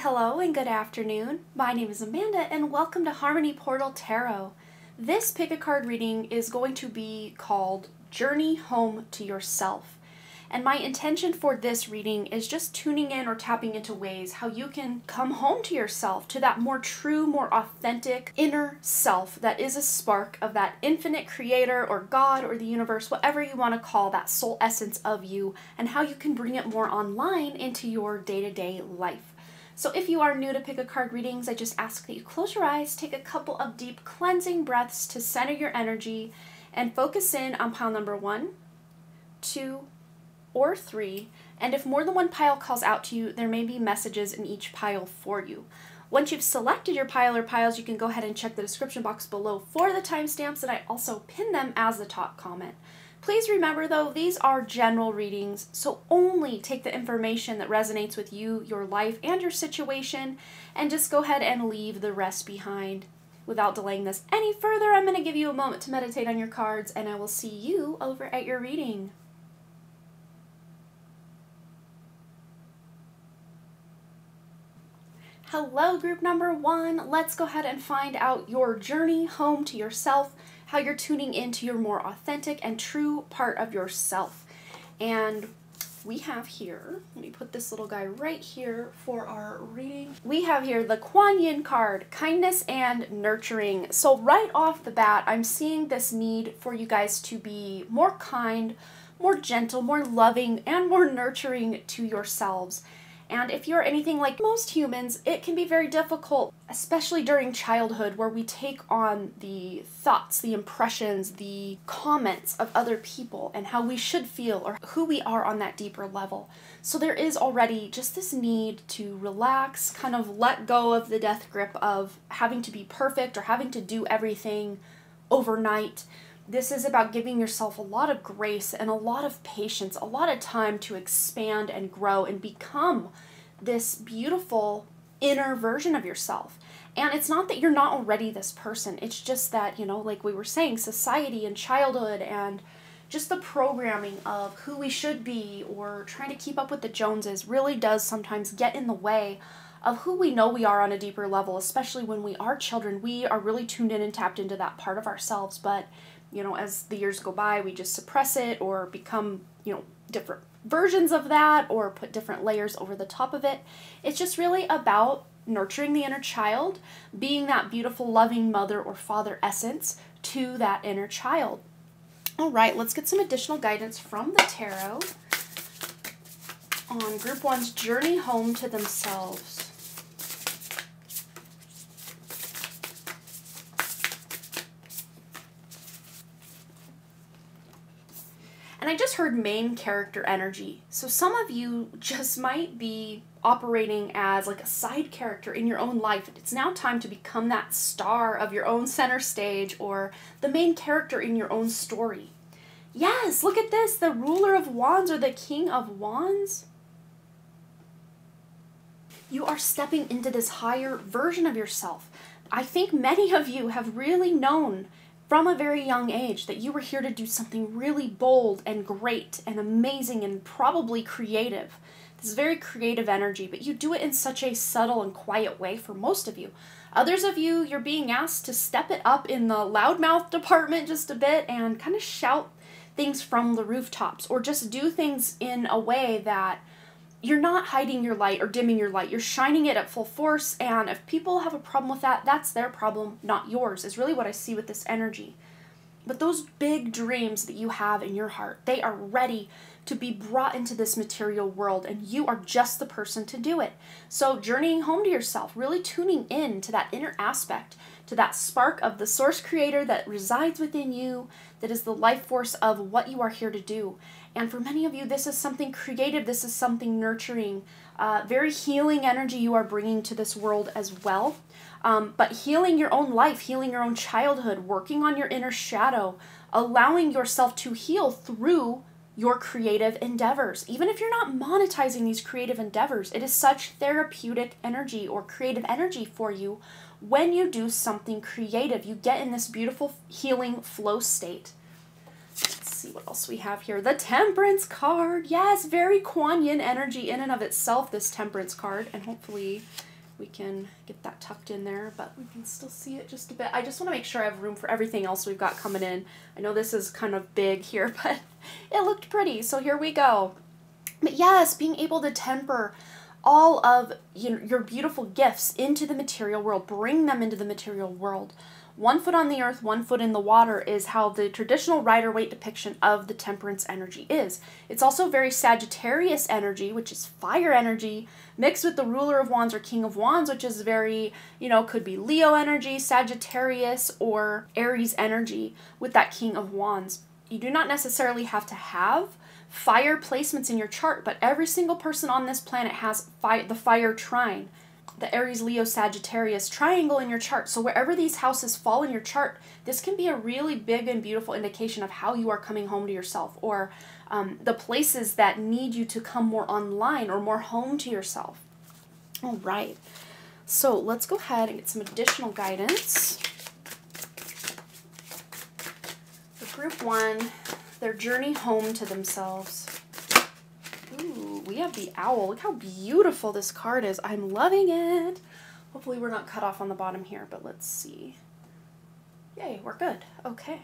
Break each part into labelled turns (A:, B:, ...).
A: Hello and good afternoon. My name is Amanda and welcome to Harmony Portal Tarot. This pick a card reading is going to be called Journey Home to Yourself. And my intention for this reading is just tuning in or tapping into ways how you can come home to yourself, to that more true, more authentic inner self that is a spark of that infinite creator or God or the universe, whatever you want to call that soul essence of you, and how you can bring it more online into your day-to-day life. So if you are new to pick a card readings, I just ask that you close your eyes, take a couple of deep cleansing breaths to center your energy, and focus in on pile number 1, 2, or 3, and if more than one pile calls out to you, there may be messages in each pile for you. Once you've selected your pile or piles, you can go ahead and check the description box below for the timestamps, and I also pin them as the top comment. Please remember though, these are general readings, so only take the information that resonates with you, your life, and your situation, and just go ahead and leave the rest behind. Without delaying this any further, I'm going to give you a moment to meditate on your cards, and I will see you over at your reading. Hello, group number 1. Let's go ahead and find out your journey home to yourself, how you're tuning into your more authentic and true part of yourself. And we have here, let me put this little guy right here for our reading. We have here the Kuan Yin card, kindness and nurturing. So right off the bat, I'm seeing this need for you guys to be more kind, more gentle, more loving, and more nurturing to yourselves. And if you're anything like most humans, it can be very difficult, especially during childhood, where we take on the thoughts, the impressions, the comments of other people and how we should feel or who we are on that deeper level. So there is already just this need to relax, kind of let go of the death grip of having to be perfect or having to do everything overnight. This is about giving yourself a lot of grace and a lot of patience, a lot of time to expand and grow and become this beautiful inner version of yourself. And it's not that you're not already this person. It's just that, like we were saying, society and childhood and just the programming of who we should be or trying to keep up with the Joneses really does sometimes get in the way of who we know we are on a deeper level, especially when we are children. We are really tuned in and tapped into that part of ourselves, but as the years go by, we just suppress it or become, different versions of that or put different layers over the top of it. It's just really about nurturing the inner child, being that beautiful, loving mother or father essence to that inner child. All right, let's get some additional guidance from the tarot on Group 1's journey home to themselves. And I just heard main character energy. So some of you just might be operating as like a side character in your own life. It's now time to become that star of your own center stage or the main character in your own story. Yes, look at this, the ruler of wands or the king of wands. You are stepping into this higher version of yourself. I think many of you have really known from a very young age that you were here to do something really bold and great and amazing and probably creative. This is very creative energy, but you do it in such a subtle and quiet way for most of you. Others of you, you're being asked to step it up in the loudmouth department just a bit and kind of shout things from the rooftops or just do things in a way that you're not hiding your light or dimming your light. You're shining it at full force, and if people have a problem with that, that's their problem, not yours, is really what I see with this energy. But those big dreams that you have in your heart, they are ready to be brought into this material world, and you are just the person to do it. So journeying home to yourself, really tuning in to that inner aspect, to that spark of the source creator that resides within you, that is the life force of what you are here to do. And for many of you, this is something creative, this is something nurturing, very healing energy you are bringing to this world as well. But healing your own life, healing your own childhood, working on your inner shadow, allowing yourself to heal through your creative endeavors. Even if you're not monetizing these creative endeavors, it is such therapeutic energy or creative energy for you. When you do something creative, you get in this beautiful healing flow state. Let's see what else we have here. The Temperance card. Yes, very Kuan Yin energy in and of itself, this Temperance card. And hopefully we can get that tucked in there, but we can still see it just a bit. I just want to make sure I have room for everything else we've got coming in. I know this is kind of big here, but it looked pretty, so here we go. But yes, being able to temper all of your beautiful gifts into the material world, bring them into the material world. 1 foot on the earth, 1 foot in the water is how the traditional Rider-Waite depiction of the temperance energy is. It's also very Sagittarius energy, which is fire energy, mixed with the ruler of wands or king of wands, which is very, could be Leo energy, Sagittarius, or Aries energy with that king of wands. You do not necessarily have to have fire placements in your chart, but every single person on this planet has the fire trine, the Aries, Leo, Sagittarius triangle in your chart. So wherever these houses fall in your chart, this can be a really big and beautiful indication of how you are coming home to yourself, or the places that need you to come more online or more home to yourself. All right, so let's go ahead and get some additional guidance. For group 1, their journey home to themselves. Ooh, we have the owl. Look how beautiful this card is. I'm loving it. Hopefully we're not cut off on the bottom here, but let's see. Yay, we're good. Okay.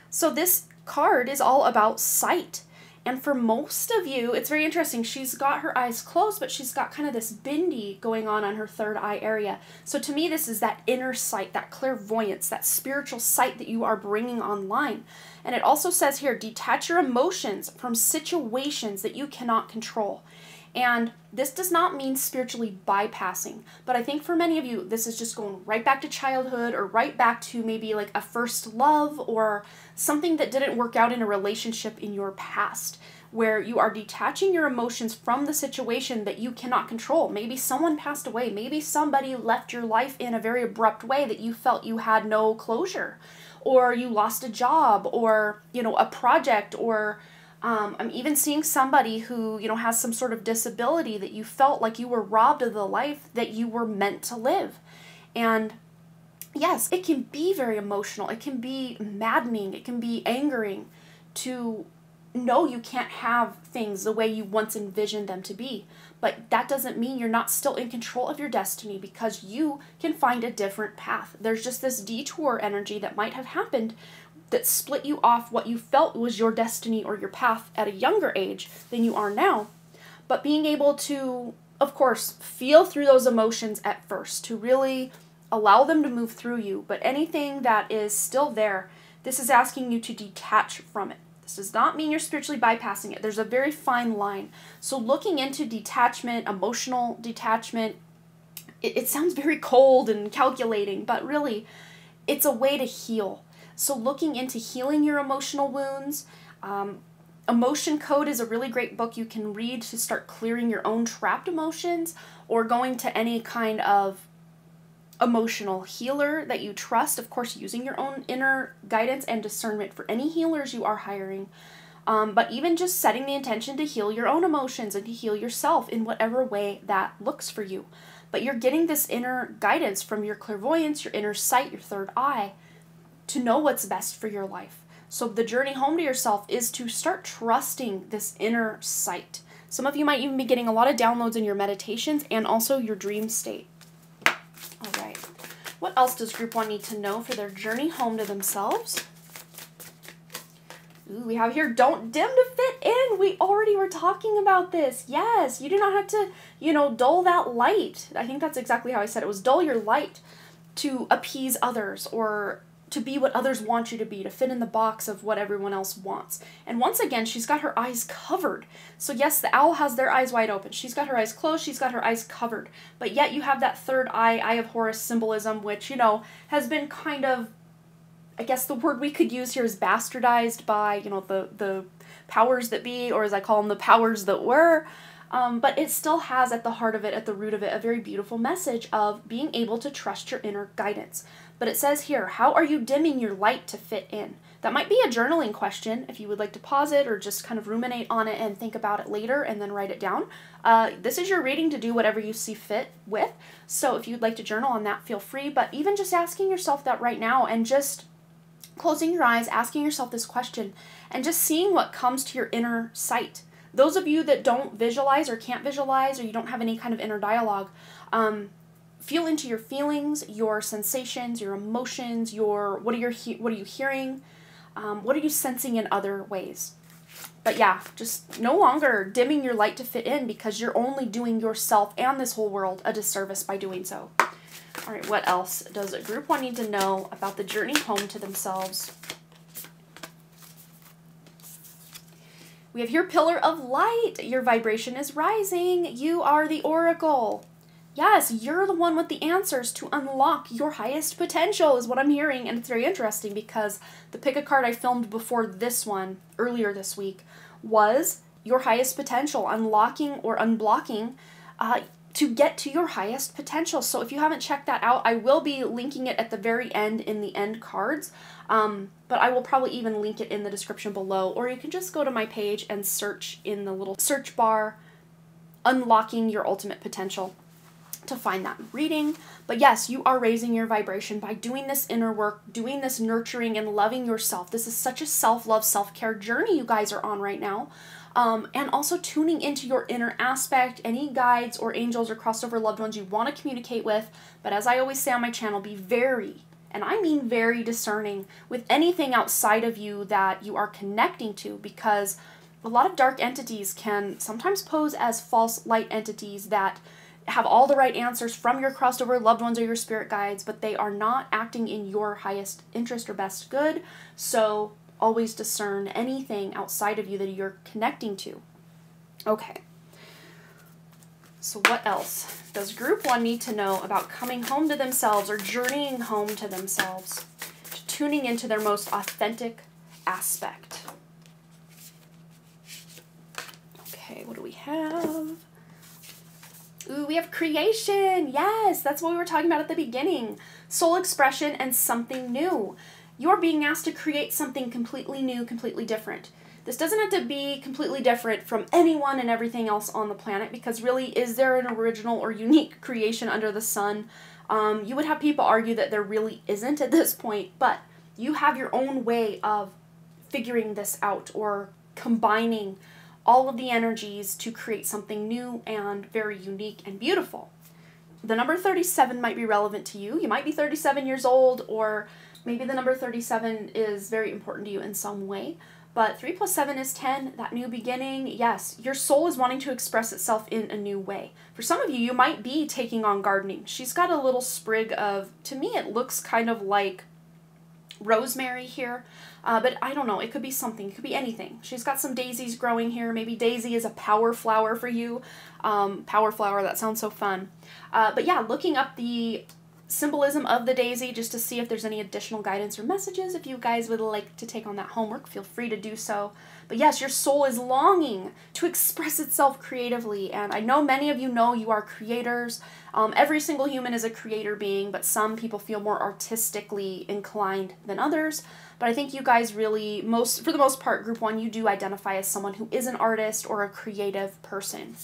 A: So this card is all about sight. And for most of you, it's very interesting. She's got her eyes closed, but she's got kind of this bindi going on her third eye area. So to me, this is that inner sight, that clairvoyance, that spiritual sight that you are bringing online. And it also says here, detach your emotions from situations that you cannot control. And this does not mean spiritually bypassing, but I think for many of you, this is just going right back to childhood, or right back to maybe like a first love, or something that didn't work out in a relationship in your past, where you are detaching your emotions from the situation that you cannot control. Maybe someone passed away. Maybe somebody left your life in a very abrupt way that you felt you had no closure, or you lost a job, or, a project, or I'm even seeing somebody who, has some sort of disability that you felt like you were robbed of the life that you were meant to live. And yes, it can be very emotional. It can be maddening. It can be angering to know you can't have things the way you once envisioned them to be. But that doesn't mean you're not still in control of your destiny, because you can find a different path. There's just this detour energy that might have happened that split you off what you felt was your destiny or your path at a younger age than you are now. But being able to, of course, feel through those emotions at first, to really allow them to move through you. But anything that is still there, this is asking you to detach from it. This does not mean you're spiritually bypassing it. There's a very fine line. So looking into detachment, emotional detachment, it sounds very cold and calculating, but really it's a way to heal. So looking into healing your emotional wounds, Emotion Code is a really great book you can read to start clearing your own trapped emotions, or going to any kind of emotional healer that you trust, of course using your own inner guidance and discernment for any healers you are hiring, but even just setting the intention to heal your own emotions and to heal yourself in whatever way that looks for you. But you're getting this inner guidance from your clairvoyance, your inner sight, your third eye, to know what's best for your life. So the journey home to yourself is to start trusting this inner sight. Some of you might even be getting a lot of downloads in your meditations and also your dream state. All right. What else does group 1 need to know for their journey home to themselves? Ooh, we have here, don't dim to fit in. We already were talking about this. Yes, you do not have to, dull that light. I think that's exactly how I said it, was dull your light to appease others, or to be what others want you to be, to fit in the box of what everyone else wants. And once again, she's got her eyes covered. So yes, the owl has their eyes wide open. She's got her eyes closed, she's got her eyes covered. But yet you have that third eye, Eye of Horus symbolism, which, has been kind of, I guess the word we could use here is bastardized by, the powers that be, or as I call them, the powers that were. But it still has at the heart of it, at the root of it, a very beautiful message of being able to trust your inner guidance. But it says here, how are you dimming your light to fit in? That might be a journaling question if you would like to pause it or just kind of ruminate on it and think about it later and then write it down. This is your reading to do whatever you see fit with. So if you'd like to journal on that, feel free. But even just asking yourself that right now and just closing your eyes, asking yourself this question and just seeing what comes to your inner sight. Those of you that don't visualize or can't visualize, or you don't have any kind of inner dialogue, feel into your feelings, your sensations, your emotions, what are you hearing, what are you sensing in other ways. But yeah, just no longer dimming your light to fit in, because you're only doing yourself and this whole world a disservice by doing so. All right, what else does group 1 need to know about the journey home to themselves? We have here Pillar of Light. Your vibration is rising. You are the oracle. Yes, you're the one with the answers to unlock your highest potential is what I'm hearing. And it's very interesting because the pick a card I filmed before this one earlier this week was your highest potential, unlocking or unblocking to get to your highest potential. So if you haven't checked that out, I will be linking it at the very end in the end cards. But I will probably even link it in the description below, or you can just go to my page and search in the little search bar, Unlocking Your Ultimate Potential, to find that reading. But yes, you are raising your vibration by doing this inner work, doing this nurturing and loving yourself. This is such a self-love, self-care journey you guys are on right now. And also tuning into your inner aspect, any guides or angels or crossover loved ones you want to communicate with. But as I always say on my channel, be very, and I mean very, discerning with anything outside of you that you are connecting to, because a lot of dark entities can sometimes pose as false light entities that have all the right answers from your crossover loved ones or your spirit guides, but they are not acting in your highest interest or best good. So always discern anything outside of you that you're connecting to. Okay. So what else does group 1 need to know about coming home to themselves or journeying home to themselves, tuning into their most authentic aspect? Okay, what do we have? Ooh, we have creation. Yes, that's what we were talking about at the beginning. Soul expression and something new. You're being asked to create something completely new, completely different. This doesn't have to be completely different from anyone and everything else on the planet, because really, is there an original or unique creation under the sun? You would have people argue that there really isn't at this point, but you have your own way of figuring this out or combining all of the energies to create something new and very unique and beautiful. The number 37 might be relevant to you. You might be 37 years old, or maybe the number 37 is very important to you in some way. But 3 plus 7 is 10, that new beginning. Yes, your soul is wanting to express itself in a new way. For some of you, you might be taking on gardening. She's got a little sprig of, to me, it looks kind of like rosemary here. But I don't know, it could be something, it could be anything. She's got some daisies growing here. Maybe daisy is a power flower for you. Power flower, that sounds so fun. But yeah, looking up the symbolism of the daisy just to see if there's any additional guidance or messages. If you guys would like to take on that homework, feel free to do so. But yes, your soul is longing to express itself creatively, and I know many of you know you are creators. Every single human is a creator being, but some people feel more artistically inclined than others. But I think you guys really, for the most part, group 1, you do identify as someone who is an artist or a creative person.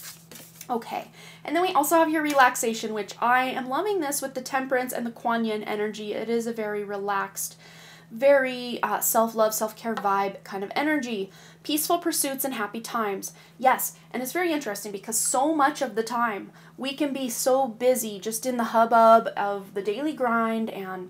A: Okay, and then we also have your relaxation, which I am loving this with the temperance and the Kuan Yin energy. It is a very relaxed, very self-love, self-care vibe kind of energy. Peaceful pursuits and happy times. Yes, and it's very interesting because so much of the time we can be so busy just in the hubbub of the daily grind and,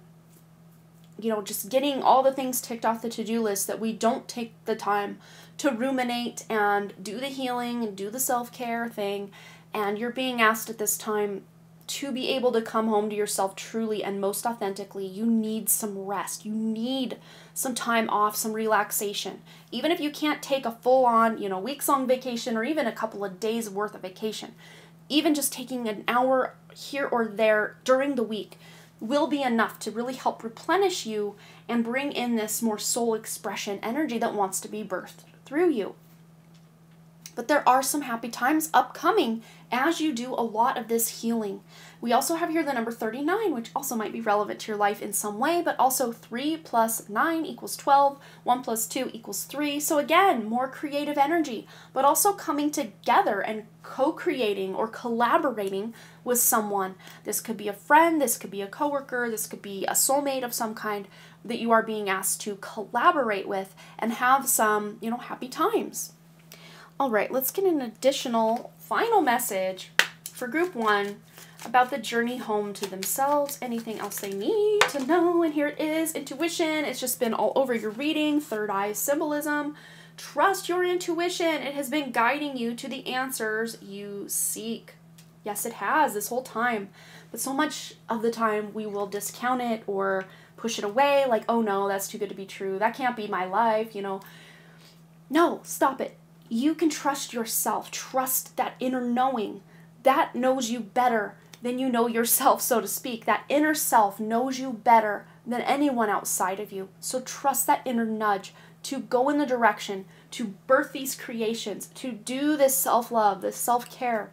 A: you know, just getting all the things ticked off the to-do list that we don't take the time to ruminate and do the healing and do the self-care thing. And you're being asked at this time to be able to come home to yourself truly and most authentically. You need some rest. You need some time off, some relaxation. Even if you can't take a full-on, you know, weeks-long vacation or even a couple of days worth of vacation, even just taking an hour here or there during the week will be enough to really help replenish you and bring in this more soul expression energy that wants to be birthed through you. But there are some happy times upcoming as you do a lot of this healing. We also have here the number 39, which also might be relevant to your life in some way, but also 3 plus 9 equals 12, 1 plus 2 equals 3. So again, more creative energy, but also coming together and co-creating or collaborating with someone. This could be a friend, this could be a coworker, this could be a soulmate of some kind that you are being asked to collaborate with and have some, you know, happy times. All right, let's get an additional final message for group 1 about the journey home to themselves, anything else they need to know. And here it is, intuition. It's just been all over your reading, third eye symbolism. Trust your intuition. It has been guiding you to the answers you seek. Yes, it has this whole time. But so much of the time we will discount it or push it away like, oh no, that's too good to be true. That can't be my life, you know. No, stop it. You can trust yourself. Trust that inner knowing. That knows you better than you know yourself, so to speak. That inner self knows you better than anyone outside of you. So trust that inner nudge to go in the direction, to birth these creations, to do this self-love, this self-care,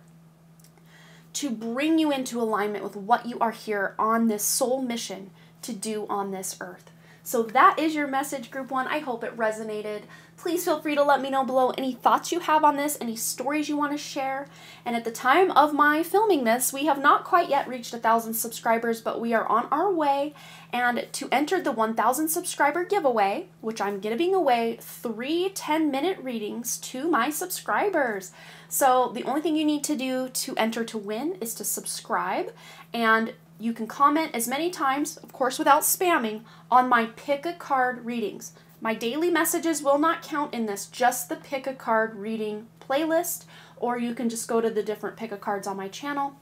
A: to bring you into alignment with what you are here on this soul mission to do on this earth. So that is your message, Group 1. I hope it resonated. Please feel free to let me know below any thoughts you have on this, any stories you want to share. And at the time of my filming this, we have not quite yet reached 1,000 subscribers, but we are on our way. And to enter the 1,000 subscriber giveaway, which I'm giving away 3 10-minute readings to my subscribers. So the only thing you need to do to enter to win is to subscribe, and you can comment as many times, of course without spamming, on my pick a card readings. My daily messages will not count in this, just the pick a card reading playlist, or you can just go to the different pick a cards on my channel.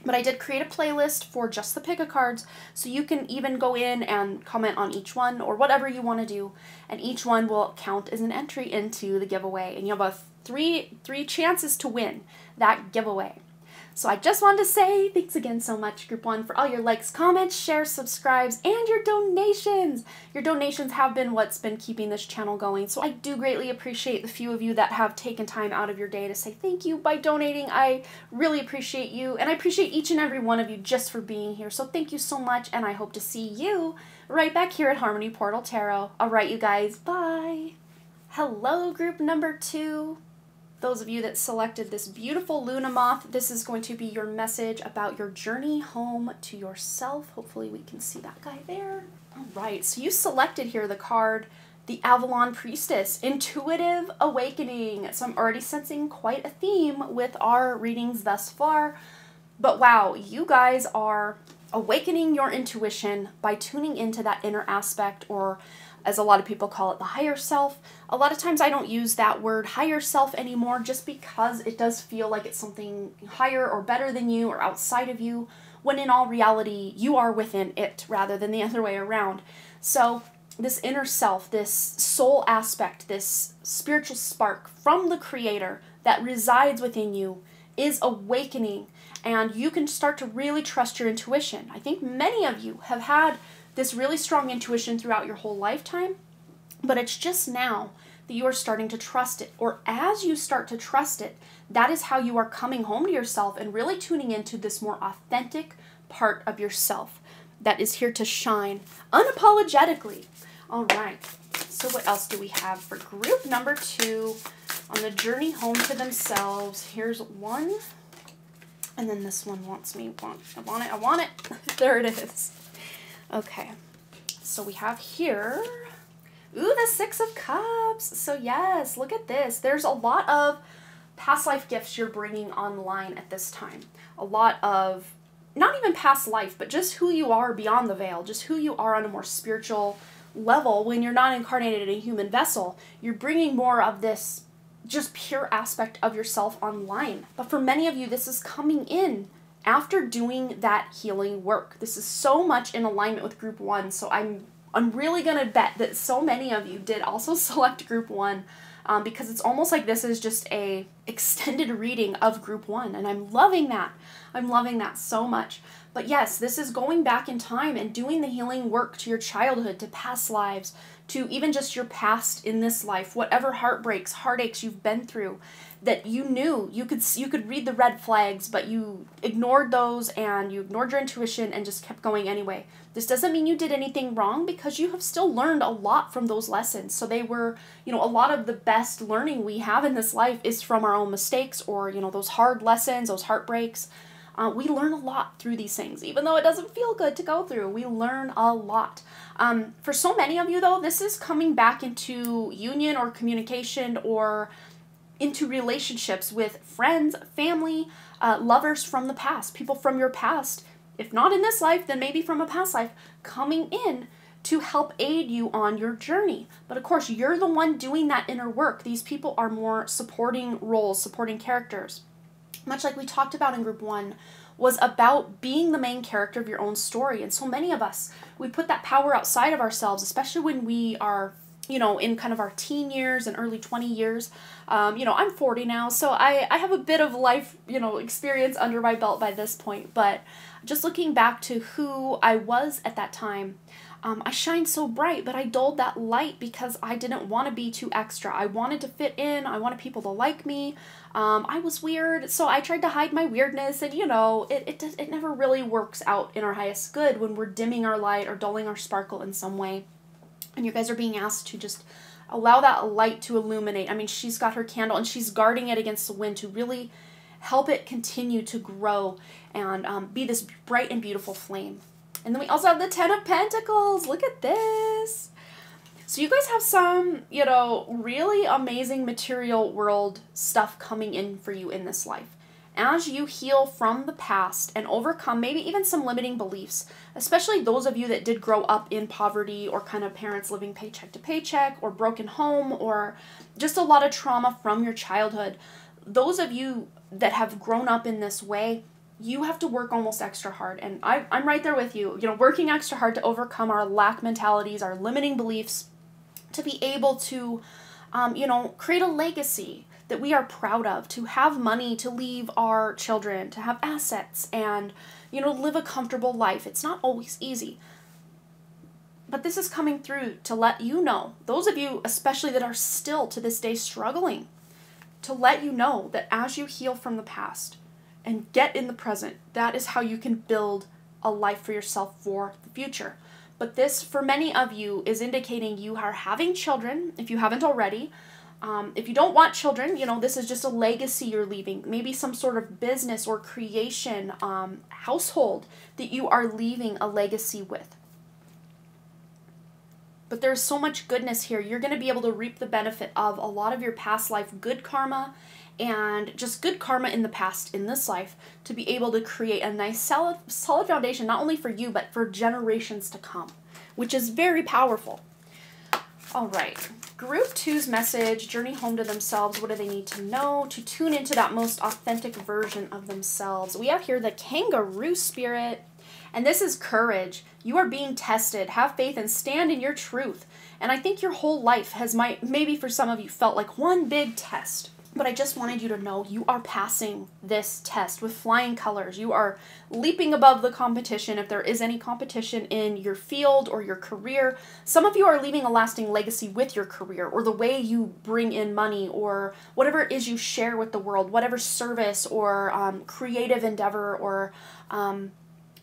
A: But I did create a playlist for just the pick a cards, so you can even go in and comment on each one or whatever you want to do, and each one will count as an entry into the giveaway, and you have a three chances to win that giveaway. So I just wanted to say thanks again so much, Group 1, for all your likes, comments, shares, subscribes, and your donations. Your donations have been what's been keeping this channel going, so I do greatly appreciate the few of you that have taken time out of your day to say thank you by donating. I really appreciate you, and I appreciate each and every one of you just for being here. So thank you so much, and I hope to see you right back here at Harmony Portal Tarot. All right, you guys, bye. Hello, Group number 2. Those of you that selected this beautiful Luna Moth, this is going to be your message about your journey home to yourself. Hopefully we can see that guy there. All right, so you selected here the card, the Avalon Priestess, Intuitive Awakening. So I'm already sensing quite a theme with our readings thus far. But wow, you guys are awakening your intuition by tuning into that inner aspect, or as a lot of people call it, the higher self. A lot of times I don't use that word higher self anymore just because it does feel like it's something higher or better than you or outside of you, when in all reality you are within it rather than the other way around. So this inner self, this soul aspect, this spiritual spark from the Creator that resides within you is awakening, and you can start to really trust your intuition. I think many of you have had this really strong intuition throughout your whole lifetime, but it's just now that you are starting to trust it. Or as you start to trust it, that is how you are coming home to yourself and really tuning into this more authentic part of yourself that is here to shine unapologetically. All right, so what else do we have for group number 2 on the journey home to themselves? Here's one, and then this one wants me, I want it. There it is. Okay, so we have here, ooh, the 6 of Cups. So yes, look at this. There's a lot of past life gifts you're bringing online at this time. A lot of, not even past life, but just who you are beyond the veil, just who you are on a more spiritual level when you're not incarnated in a human vessel. You're bringing more of this just pure aspect of yourself online. But for many of you, this is coming in after doing that healing work. This is so much in alignment with Group 1, so I'm really going to bet that so many of you did also select Group 1, because it's almost like this is just a extended reading of Group 1, and I'm loving that. I'm loving that so much. But yes, this is going back in time and doing the healing work to your childhood, to past lives, to even just your past in this life, whatever heartbreaks, heartaches you've been through, that you knew you could read the red flags, but you ignored those and you ignored your intuition and just kept going anyway. This doesn't mean you did anything wrong, because you have still learned a lot from those lessons. So they were, you know, a lot of the best learning we have in this life is from our own mistakes, or, you know, those hard lessons, those heartbreaks. We learn a lot through these things, even though it doesn't feel good to go through. We learn a lot. For so many of you, though, this is coming back into union or communication, or into relationships with friends, family, lovers from the past, people from your past, if not in this life, then maybe from a past life, coming in to help aid you on your journey. But of course, you're the one doing that inner work. These people are more supporting roles, supporting characters. Much like we talked about in group 1, was about being the main character of your own story. And so many of us, we put that power outside of ourselves, especially when we are, in kind of our teen years and early 20 years. I'm 40 now, so I have a bit of life, experience under my belt by this point. But just looking back to who I was at that time, I shined so bright, but I dulled that light because I didn't want to be too extra. I wanted to fit in. I wanted people to like me. I was weird, so I tried to hide my weirdness, and it never really works out in our highest good when we're dimming our light or dulling our sparkle in some way. And you guys are being asked to just allow that light to illuminate. I mean, she's got her candle and she's guarding it against the wind to really help it continue to grow and be this bright and beautiful flame. And then we also have the 10 of Pentacles. Look at this. So you guys have some, really amazing material world stuff coming in for you in this life. As you heal from the past and overcome maybe even some limiting beliefs, especially those of you that did grow up in poverty or kind of parents living paycheck to paycheck or broken home or just a lot of trauma from your childhood, those of you that have grown up in this way, you have to work almost extra hard. And I'm right there with you, working extra hard to overcome our lack mentalities, our limiting beliefs, to be able to, create a legacy that we are proud of, to have money to leave our children, to have assets, and, live a comfortable life. It's not always easy. But this is coming through to let you know, those of you especially that are still to this day struggling, to let you know that as you heal from the past and get in the present, that is how you can build a life for yourself for the future. But this, for many of you, is indicating you are having children, if you haven't already. If you don't want children, this is just a legacy you're leaving. Maybe some sort of business or creation, household that you are leaving a legacy with. But there's so much goodness here. You're going to be able to reap the benefit of a lot of your past life good karma and just good karma in the past, in this life, to be able to create a nice solid foundation, not only for you, but for generations to come, which is very powerful. All right, group 2's message, journey home to themselves. What do they need to know to tune into that most authentic version of themselves? We have here the kangaroo spirit, and this is courage. You are being tested. Have faith and stand in your truth. And I think your whole life has maybe for some of you felt like one big test. But I just wanted you to know you are passing this test with flying colors. You are leaping above the competition, if there is any competition in your field or your career. Some of you are leaving a lasting legacy with your career or the way you bring in money or whatever it is you share with the world, whatever service or creative endeavor or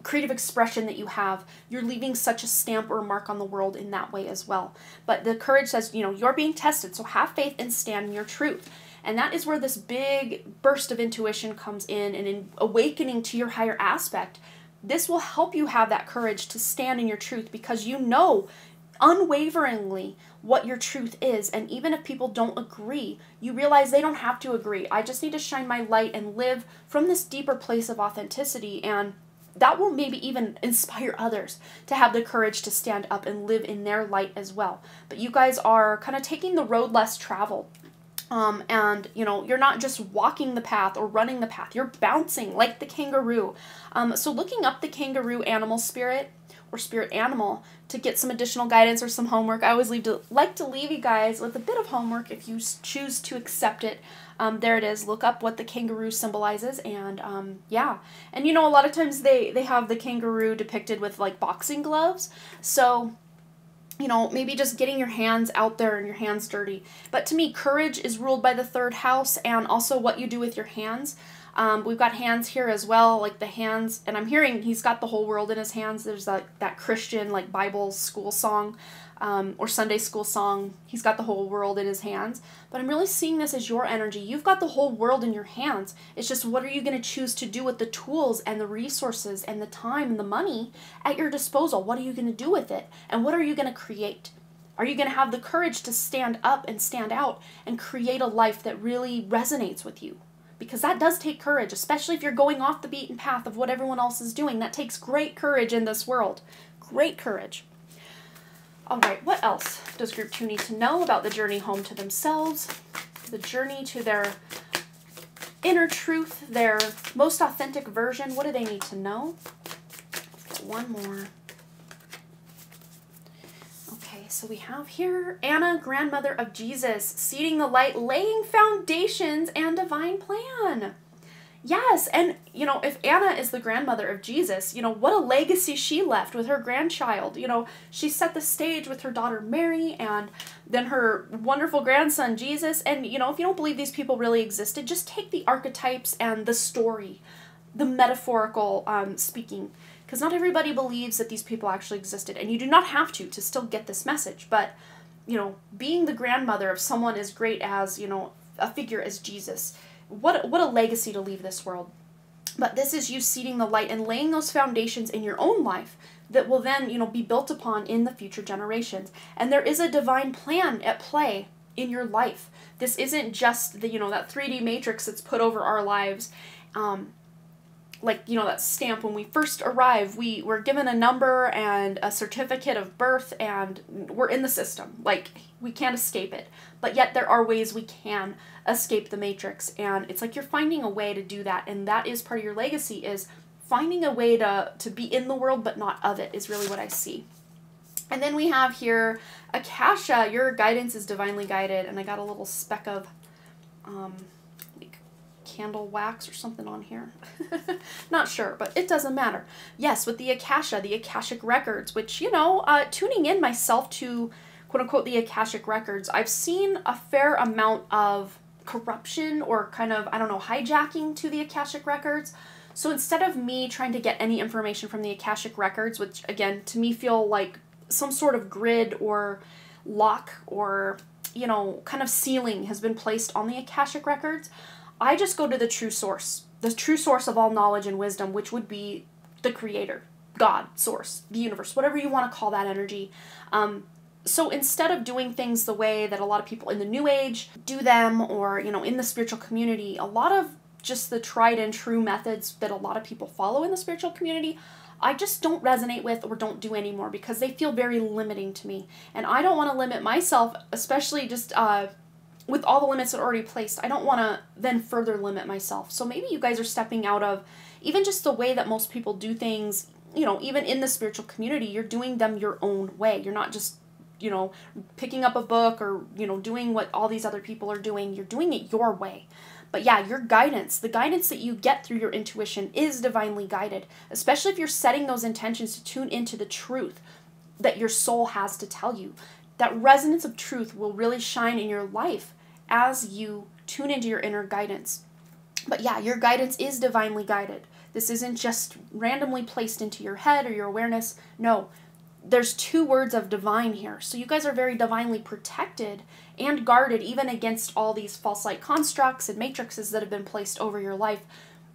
A: creative expression that you have. You're leaving such a stamp or a mark on the world in that way as well. But the courage says, you're being tested, so have faith and stand in your truth. And that is where this big burst of intuition comes in and in awakening to your higher aspect. This will help you have that courage to stand in your truth because you know unwaveringly what your truth is. And even if people don't agree, you realize they don't have to agree. I just need to shine my light and live from this deeper place of authenticity, and that will maybe even inspire others to have the courage to stand up and live in their light as well. But you guys are kind of taking the road less traveled. And you're not just walking the path or running the path, you're bouncing like the kangaroo. So looking up the kangaroo animal spirit or spirit animal to get some additional guidance or some homework. I always like to leave you guys with a bit of homework if you choose to accept it. There it is. Look up what the kangaroo symbolizes, and yeah. And a lot of times they have the kangaroo depicted with like boxing gloves. So maybe just getting your hands out there and your hands dirty. But to me, courage is ruled by the 3rd house and also what you do with your hands. We've got hands here as well, like the hands, and I'm hearing he's got the whole world in his hands. There's that Christian, like Bible school song, or Sunday school song. He's got the whole world in his hands. But I'm really seeing this as your energy. You've got the whole world in your hands. It's just what are you going to choose to do with the tools and the resources and the time and the money at your disposal? What are you going to do with it? And what are you going to create? Are you going to have the courage to stand up and stand out and create a life that really resonates with you? Because that does take courage, especially if you're going off the beaten path of what everyone else is doing. That takes great courage in this world. Great courage. All right, what else does group 2 need to know about the journey home to themselves, the journey to their inner truth, their most authentic version? What do they need to know? One more. Okay, so we have here Anna, grandmother of Jesus, seeding the light, laying foundations and divine plan. Yes, and, if Anna is the grandmother of Jesus, what a legacy she left with her grandchild. She set the stage with her daughter Mary and then her wonderful grandson Jesus. And, if you don't believe these people really existed, just take the archetypes and the story, the metaphorical speaking, because not everybody believes that these people actually existed. And you do not have to still get this message. But, being the grandmother of someone as great as, a figure as Jesus, what a legacy to leave this world. But this is you seeding the light and laying those foundations in your own life that will then, be built upon in the future generations. And there is a divine plan at play in your life. This isn't just the, that 3D matrix that's put over our lives. That stamp when we first arrive, we're given a number and a certificate of birth and we're in the system. We can't escape it. But yet there are ways we can escape the matrix. And it's like you're finding a way to do that. And that is part of your legacy, is finding a way to be in the world but not of it, is really what I see. And then we have here, Akasha, your guidance is divinely guided. And I got a little speck of candle wax or something on here. Not sure, but it doesn't matter. Yes, with the Akasha, the Akashic records, which, tuning in myself to quote unquote the Akashic records, I've seen a fair amount of corruption or kind of, hijacking to the Akashic records. So instead of me trying to get any information from the Akashic records, which again, to me feel like some sort of grid or lock or, kind of ceiling has been placed on the Akashic records, I just go to the true source of all knowledge and wisdom, which would be the creator, God, source, the universe, whatever you want to call that energy. So instead of doing things the way that a lot of people in the New Age do them, or, in the spiritual community, a lot of just the tried and true methods that a lot of people follow in the spiritual community, I just don't resonate with or don't do anymore because they feel very limiting to me. And I don't want to limit myself, especially just with all the limits that are already placed. I don't want to then further limit myself. So maybe you guys are stepping out of even just the way that most people do things, even in the spiritual community, you're doing them your own way. You're not just, picking up a book or, doing what all these other people are doing. You're doing it your way. But yeah, your guidance, the guidance that you get through your intuition is divinely guided, especially if you're setting those intentions to tune into the truth that your soul has to tell you. That resonance of truth will really shine in your life as you tune into your inner guidance. But yeah, your guidance is divinely guided. This isn't just randomly placed into your head or your awareness. No, there's 2 words of divine here. So you guys are very divinely protected and guarded even against all these false light constructs and matrices that have been placed over your life.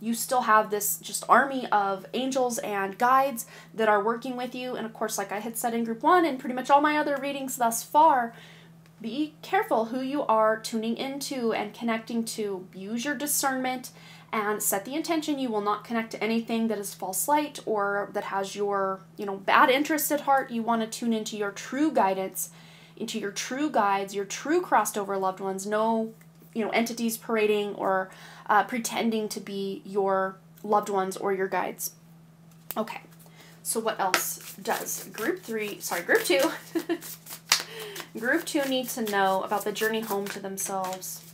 A: You still have this just army of angels and guides that are working with you. And of course, like I had said in group 1 and pretty much all my other readings thus far, be careful who you are tuning into and connecting to. Use your discernment and set the intention you will not connect to anything that is false light or that has your, bad interest at heart. You want to tune into your true guidance, into your true guides, your true crossed over loved ones. No, entities parading or pretending to be your loved ones or your guides. Okay, so what else does group 2 Group 2 needs to know about the journey home to themselves?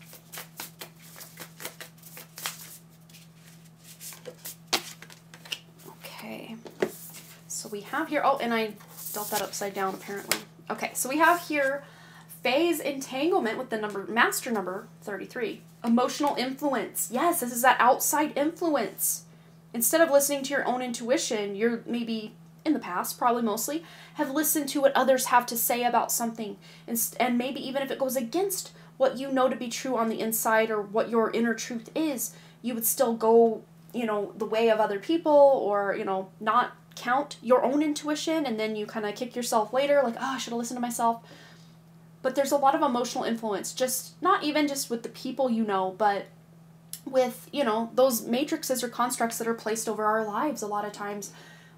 A: Okay, so we have here, oh, and I dealt that upside down apparently. Okay, so we have here phase entanglement with the master number 33. Emotional influence. Yes, this is that outside influence. Instead of listening to your own intuition, you're maybe, in the past, probably mostly, have listened to what others have to say about something. And maybe even if it goes against what you know to be true on the inside or what your inner truth is, you would still go, the way of other people or, not count your own intuition. And then you kind of kick yourself later like, oh, I should have listened to myself. but there's a lot of emotional influence, just not even just with the people you know, but with, you know, those matrices or constructs that are placed over our lives. A lot of times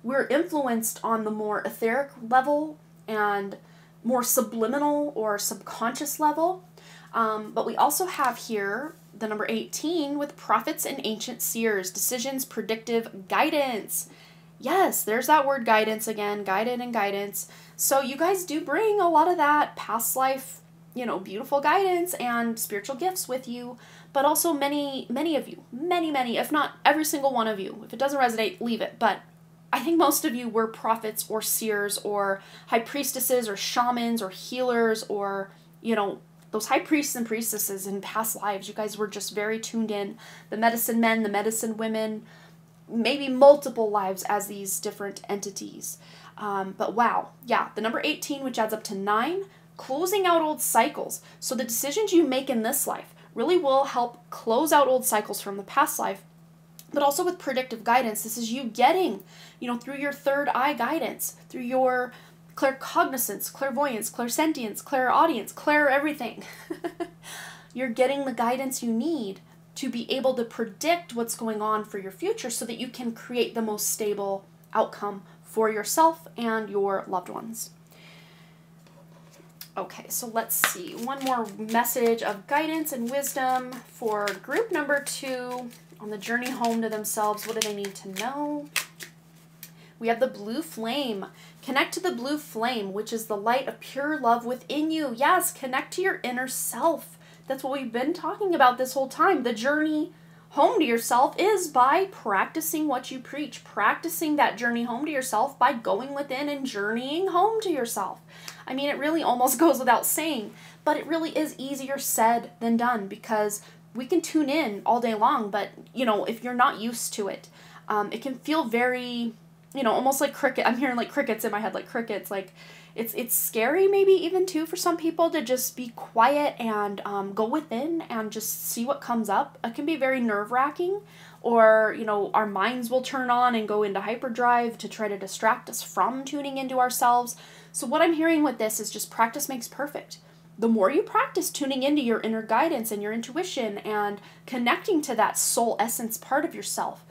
A: we're influenced on the more etheric level and more subliminal or subconscious level. But we also have here the number 18 with prophets and ancient seers, decisions, predictive guidance. Yes, there's that word guidance again, guided and guidance. So you guys do bring a lot of that past life, you know, beautiful guidance and spiritual gifts with you, but also many of you, many, if not every single one of you. If it doesn't resonate, leave it. But I think most of you were prophets or seers or high priestesses or shamans or healers or, you know, those high priests and priestesses in past lives. You guys were just very tuned in. The medicine men, the medicine women, maybe multiple lives as these different entities. But wow, yeah, the number 18, which adds up to 9, closing out old cycles. So the decisions you make in this life really will help close out old cycles from the past life. But also with predictive guidance, this is you getting, you know, through your third eye guidance, through your claircognizance, clairvoyance, clairsentience, clairaudience, clair everything. You're getting the guidance you need to be able to predict what's going on for your future so that you can create the most stable outcome for yourself and your loved ones. Okay, so let's see. One more message of guidance and wisdom for group number 2 on the journey home to themselves. What do they need to know? We have the blue flame. Connect to the blue flame, which is the light of pure love within you. Yes, connect to your inner self. That's what we've been talking about this whole time. The journey home to yourself is by practicing what you preach. Practicing that journey home to yourself by going within and journeying home to yourself. I mean, it really almost goes without saying, but it really is easier said than done, because we can tune in all day long, but, you know, if you're not used to it, it can feel very, you know, almost like cricket. I'm hearing like crickets in my head, like crickets. Like it's scary maybe even too for some people to just be quiet and go within and just see what comes up. It can be very nerve-wracking, or, you know, our minds will turn on and go into hyperdrive to try to distract us from tuning into ourselves. So what I'm hearing with this is just practice makes perfect. The more you practice tuning into your inner guidance and your intuition and connecting to that soul essence part of yourself,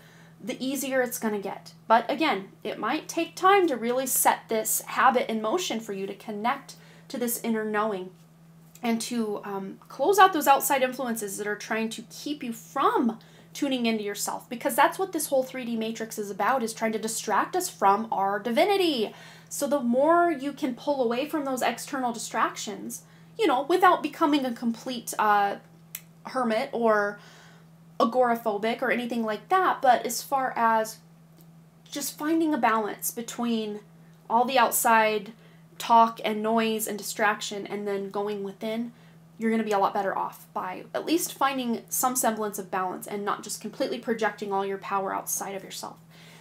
A: the easier it's going to get. But again, it might take time to really set this habit in motion for you to connect to this inner knowing and to close out those outside influences that are trying to keep you from tuning into yourself, because that's what this whole 3D matrix is about, is trying to distract us from our divinity. So the more you can pull away from those external distractions, you know, without becoming a complete hermit or agoraphobic or anything like that, but as far as just finding a balance between all the outside talk and noise and distraction and then going within, you're going to be a lot better off by at least finding some semblance of balance and not just completely projecting all your power outside of yourself.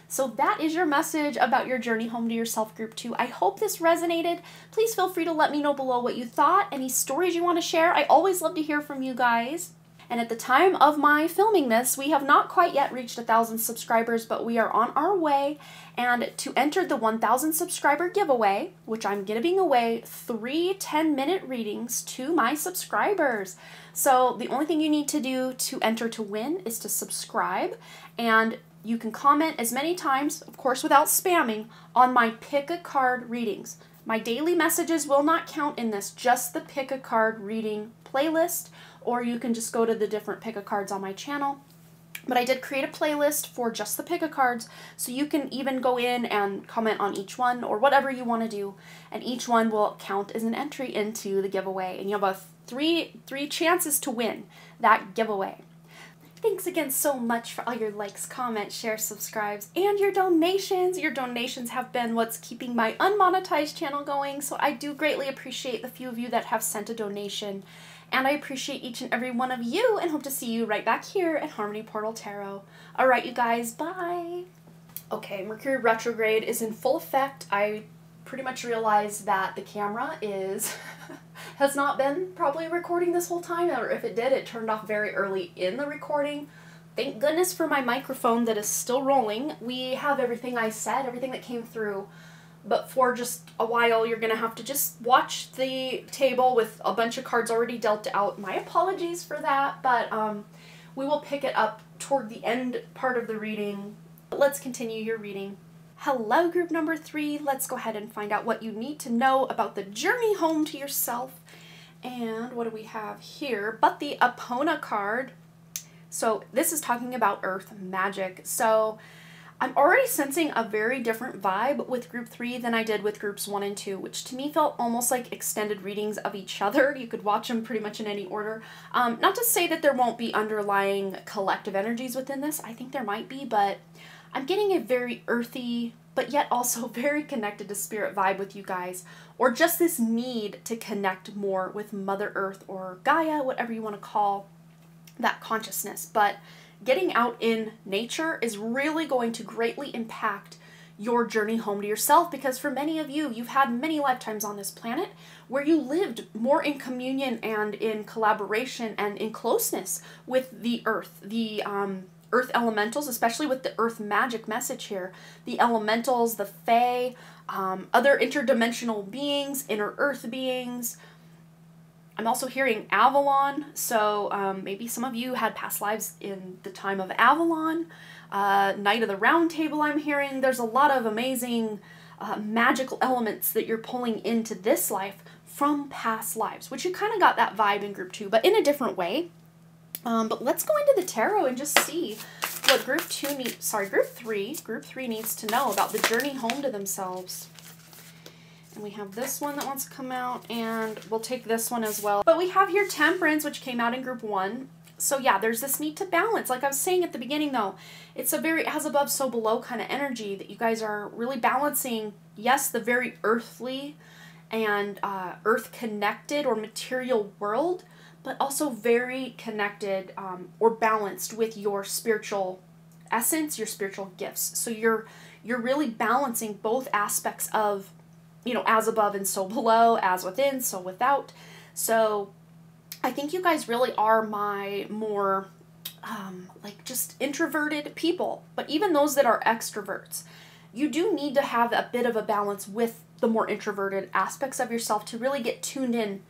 A: So that is your message about your journey home to yourself, group 2. I hope this resonated. Please feel free to let me know below what you thought, any stories you want to share. I always love to hear from you guys. And at the time of my filming this, we have not quite yet reached 1,000 subscribers, but we are on our way. And to enter the 1,000 subscriber giveaway, which I'm giving away 3 10-minute readings to my subscribers. So the only thing you need to do to enter to win is to subscribe, and you can comment as many times, of course without spamming, on my pick a card readings. My daily messages will not count in this, just the pick a card reading playlist, or you can just go to the different pick a cards on my channel. But I did create a playlist for just the pick a cards, so you can even go in and comment on each one or whatever you want to do, and each one will count as an entry into the giveaway, and you'll have three chances to win that giveaway. Thanks again so much for all your likes, comments, shares, subscribes, and your donations. Your donations have been what's keeping my unmonetized channel going, so I do greatly appreciate the few of you that have sent a donation. And I appreciate each and every one of you, and hope to see you right back here at Harmony Portal Tarot. Alright, you guys, bye! Okay, Mercury retrograde is in full effect. I pretty much realized that the camera has not been probably recording this whole time, or if it did, it turned off very early in the recording. Thank goodness for my microphone that is still rolling. We have everything I said, everything that came through but for just a while, you're going to have to just watch the table with a bunch of cards already dealt out. My apologies for that, but we will pick it up toward the end part of the reading. Let's continue your reading. Hello, group number 3. Let's go ahead and find out what you need to know about the journey home to yourself. And what do we have here? But the Epona card. So this is talking about earth magic. So I'm already sensing a very different vibe with group 3 than I did with groups 1 and 2, which to me felt almost like extended readings of each other. You could watch them pretty much in any order. Not to say that there won't be underlying collective energies within this. I think there might be, but I'm getting a very earthy, but yet also very connected to spirit vibe with you guys, or just this need to connect more with Mother Earth or Gaia, whatever you want to call that consciousness. But getting out in nature is really going to greatly impact your journey home to yourself, because for many of you, you've had many lifetimes on this planet where you lived more in communion and in collaboration and in closeness with the earth, the earth elementals, especially with the earth magic message here, the elementals, the fae, other interdimensional beings, inner earth beings. I'm also hearing Avalon, so maybe some of you had past lives in the time of Avalon. Knight of the Round Table I'm hearing. There's a lot of amazing magical elements that you're pulling into this life from past lives, which you kind of got that vibe in group 2, but in a different way. But let's go into the tarot and just see what group 3 needs to know about the journey home to themselves. And we have this one that wants to come out, and we'll take this one as well. But we have here Temperance, which came out in group 1. So yeah, there's this need to balance. Like I was saying at the beginning though, it's a very as above, so below kind of energy that you guys are really balancing, yes, the very earthly and earth connected or material world, but also very connected or balanced with your spiritual essence, your spiritual gifts. So you're really balancing both aspects of, you know, as above and so below, as within, so without. So I think you guys really are my more like just introverted people, but even those that are extroverts, you do need to have a bit of a balance with the more introverted aspects of yourself to really get tuned in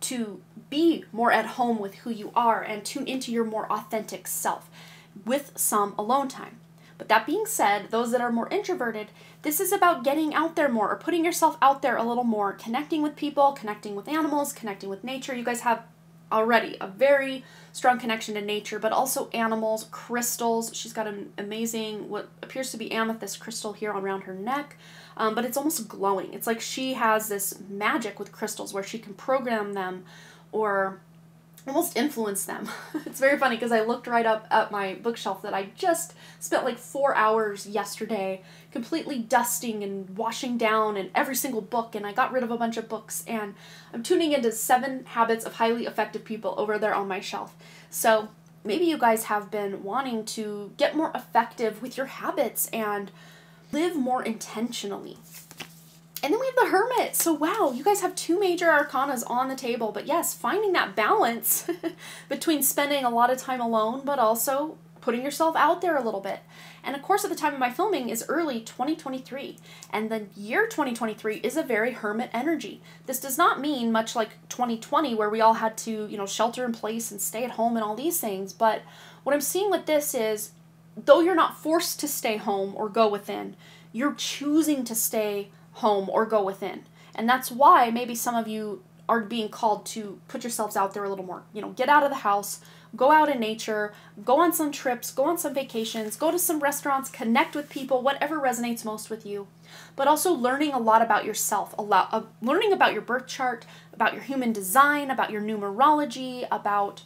A: to be more at home with who you are and tune into your more authentic self with some alone time. But that being said, those that are more introverted, this is about getting out there more or putting yourself out there a little more, connecting with people, connecting with animals, connecting with nature. You guys have already a very strong connection to nature, but also animals, crystals. She's got an amazing, what appears to be amethyst crystal here around her neck, but it's almost glowing. It's like she has this magic with crystals where she can program them or almost influence them. It's very funny because I looked right up at my bookshelf that I just spent like 4 hours yesterday completely dusting and washing down and every single book, and I got rid of a bunch of books, and I'm tuning into 7 Habits of Highly Effective People over there on my shelf. So maybe you guys have been wanting to get more effective with your habits and live more intentionally. And then we have the Hermit. So wow, you guys have 2 major arcanas on the table. But yes, finding that balance between spending a lot of time alone, but also putting yourself out there a little bit. And of course, at the time of my filming is early 2023. And the year 2023 is a very hermit energy. This does not mean much like 2020 where we all had to, you know, shelter in place and stay at home and all these things. But what I'm seeing with this is, though you're not forced to stay home or go within, you're choosing to stay home or go within. And that's why maybe some of you are being called to put yourselves out there a little more. You know, get out of the house, go out in nature, go on some trips, go on some vacations, go to some restaurants, connect with people, whatever resonates most with you. But also learning a lot about yourself, learning about your birth chart, about your human design, about your numerology, about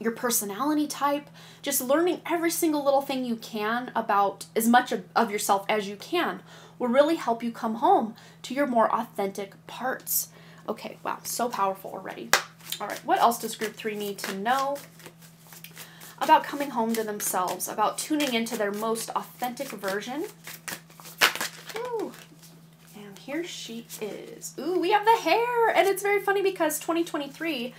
A: your personality type, just learning every single little thing you can about as much of yourself as you can will really help you come home to your more authentic parts. Okay, wow, so powerful already. All right, what else does group 3 need to know about coming home to themselves, about tuning into their most authentic version? Ooh, and here she is. Ooh, we have the hair, and it's very funny because 2023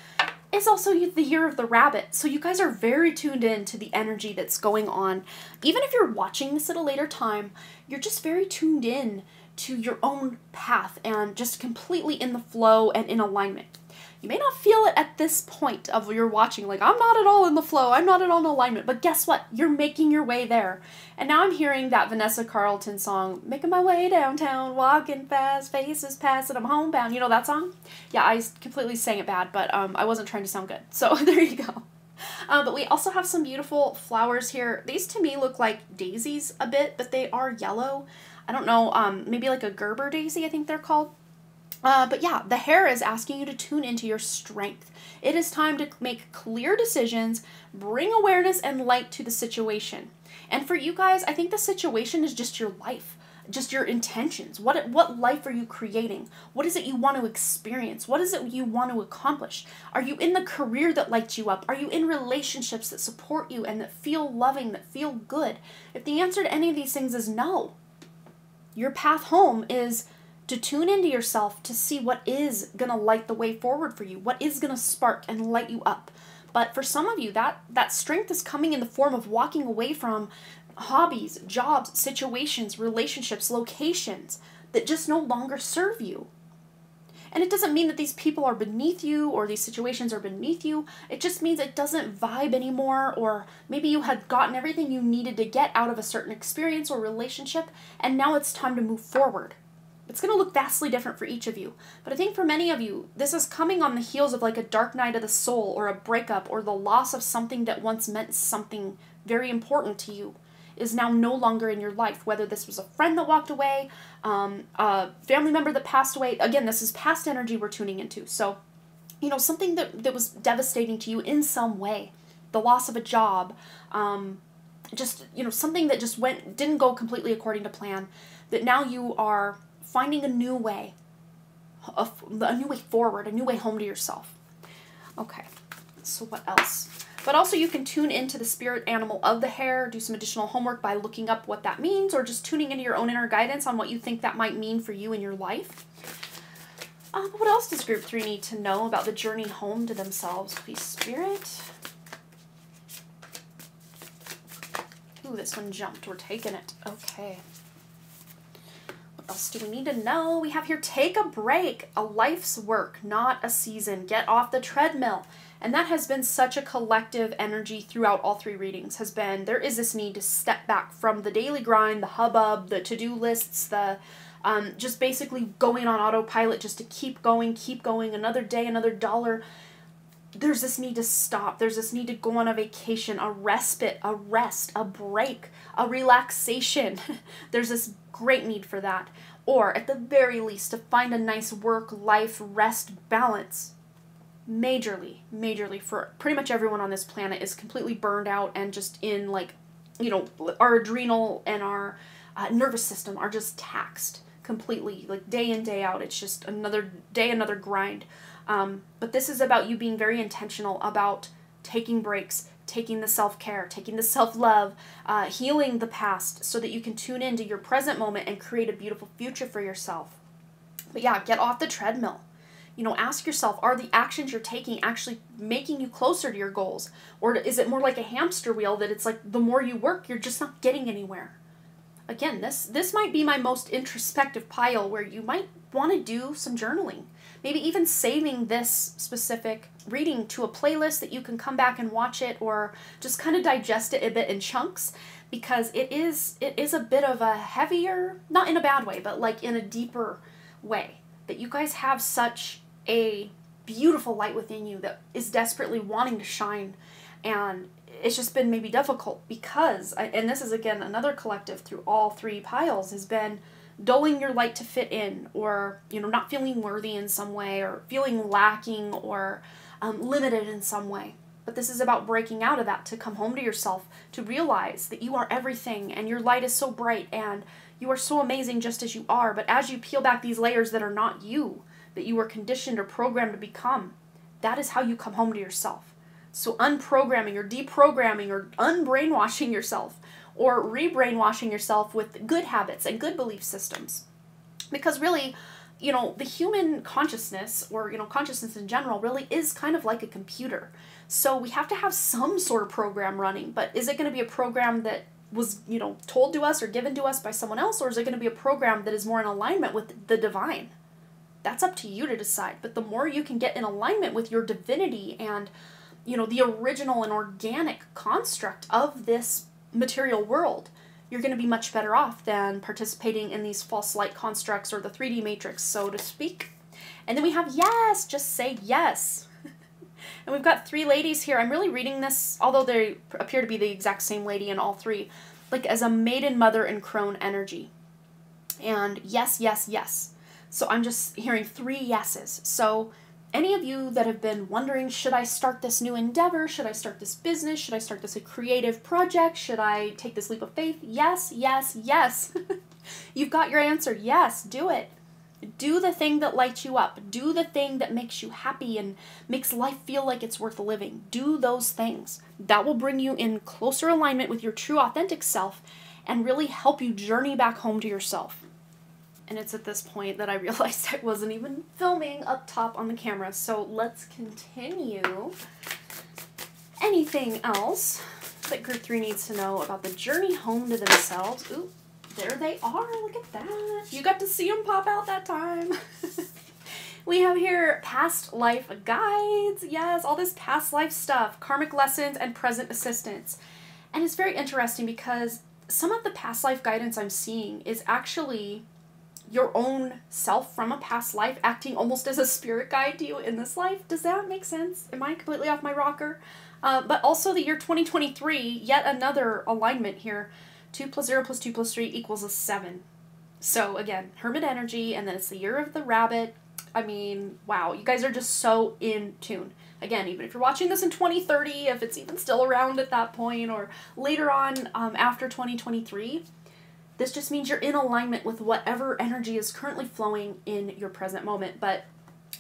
A: is also the year of the rabbit. So you guys are very tuned in to the energy that's going on. Even if you're watching this at a later time, you're just very tuned in to your own path and just completely in the flow and in alignment. You may not feel it at this point of your watching, like, I'm not at all in the flow, I'm not at all in alignment, but guess what? You're making your way there. And now I'm hearing that Vanessa Carlton song, making my way downtown, walking fast, faces pass, and I'm homebound. You know that song? Yeah, I completely sang it bad, but I wasn't trying to sound good. So there you go. But we also have some beautiful flowers here. These to me look like daisies a bit, but they are yellow. I don't know, maybe like a Gerber daisy, I think they're called. But yeah, the hare is asking you to tune into your strength. It is time to make clear decisions, bring awareness and light to the situation. And for you guys, I think the situation is just your life, just your intentions. What life are you creating? What is it you want to experience? What is it you want to accomplish? Are you in the career that lights you up? Are you in relationships that support you and that feel loving, that feel good? If the answer to any of these things is no, your path home is to tune into yourself to see what is going to light the way forward for you, what is going to spark and light you up. But for some of you, that strength is coming in the form of walking away from hobbies, jobs, situations, relationships, locations that just no longer serve you. And it doesn't mean that these people are beneath you or these situations are beneath you. It just means it doesn't vibe anymore, or maybe you had gotten everything you needed to get out of a certain experience or relationship, and now it's time to move forward. It's going to look vastly different for each of you. But I think for many of you, this is coming on the heels of like a dark night of the soul or a breakup or the loss of something that once meant something very important to you is now no longer in your life. Whether this was a friend that walked away, a family member that passed away. Again, this is past energy we're tuning into. So, you know, something that was devastating to you in some way. The loss of a job, just, you know, something that just didn't go completely according to plan, that now you are finding a new way forward, a new way home to yourself. Okay, so what else? But also you can tune into the spirit animal of the hare, do some additional homework by looking up what that means, or just tuning into your own inner guidance on what you think that might mean for you in your life. What else does group 3 need to know about the journey home to themselves, please, Spirit? Ooh, this one jumped. We're taking it. Okay. What else do we need to know? We have here, take a break. A life's work, not a season. Get off the treadmill. And that has been such a collective energy throughout all 3 readings, has been there is this need to step back from the daily grind, the hubbub, the to-do lists, the just basically going on autopilot just to keep going, another day, another dollar. There's this need to stop. There's this need to go on a vacation, a respite, a rest, a break, a relaxation. There's this great need for that. Or at the very least, to find a nice work-life rest balance. Majorly for pretty much everyone on this planet is completely burned out and just in, like, you know, our adrenal and our nervous system are just taxed completely, like day in, day out. It's just another day, another grind. But this is about you being very intentional about taking breaks, taking the self-care, taking the self-love, healing the past so that you can tune into your present moment and create a beautiful future for yourself. But yeah, get off the treadmill. You know, ask yourself, are the actions you're taking actually making you closer to your goals? Or is it more like a hamster wheel that it's like the more you work, you're just not getting anywhere? Again, this might be my most introspective pile where you might want to do some journaling. Maybe even saving this specific reading to a playlist that you can come back and watch it, or just kind of digest it a bit in chunks, because it is a bit of a heavier, not in a bad way, but like in a deeper way, that you guys have such a beautiful light within you that is desperately wanting to shine, and it's just been maybe difficult because, and this is again another collective through all 3 piles, has been dulling your light to fit in, or, you know, not feeling worthy in some way, or feeling lacking, or limited in some way. But this is about breaking out of that, to come home to yourself, to realize that you are everything, and your light is so bright, and you are so amazing just as you are. But as you peel back these layers that are not you, that you were conditioned or programmed to become, that is how you come home to yourself. So unprogramming or deprogramming or unbrainwashing yourself, or rebrainwashing yourself with good habits and good belief systems. Because really, you know, the human consciousness, or, you know, consciousness in general, really is kind of like a computer. So we have to have some sort of program running, but is it going to be a program that was, told to us or given to us by someone else, or is it going to be a program that is more in alignment with the divine? That's up to you to decide. But the more you can get in alignment with your divinity and, the original and organic construct of this material world, you're going to be much better off than participating in these false light constructs or the 3D matrix, so to speak. And then we have yes, just say yes. And we've got 3 ladies here. I'm really reading this, although they appear to be the exact same lady in all 3, like as a maiden, mother, and crone energy. And yes, yes, yes. So I'm just hearing 3 yeses. So any of you that have been wondering, should I start this new endeavor? Should I start this business? Should I start this a creative project? Should I take this leap of faith? Yes, yes, yes. You've got your answer. Yes, do it. Do the thing that lights you up. Do the thing that makes you happy and makes life feel like it's worth living. Do those things. That will bring you in closer alignment with your true authentic self and really help you journey back home to yourself. And it's at this point that I realized I wasn't even filming up top on the camera. So let's continue. Anything else that group 3 needs to know about the journey home to themselves? Ooh, there they are. Look at that. You got to see them pop out that time. We have here past life guides. Yes, all this past life stuff, karmic lessons, and present assistance. And it's very interesting because some of the past life guidance I'm seeing is actually your own self from a past life acting almost as a spirit guide to you in this life. Does that make sense? Am I completely off my rocker? But also the year 2023, yet another alignment here. 2 + 0 + 2 + 3 = 7. So again, hermit energy, and then it's the year of the rabbit. I mean, wow, you guys are just so in tune. Again, even if you're watching this in 2030, if it's even still around at that point, or later on after 2023, this just means you're in alignment with whatever energy is currently flowing in your present moment. But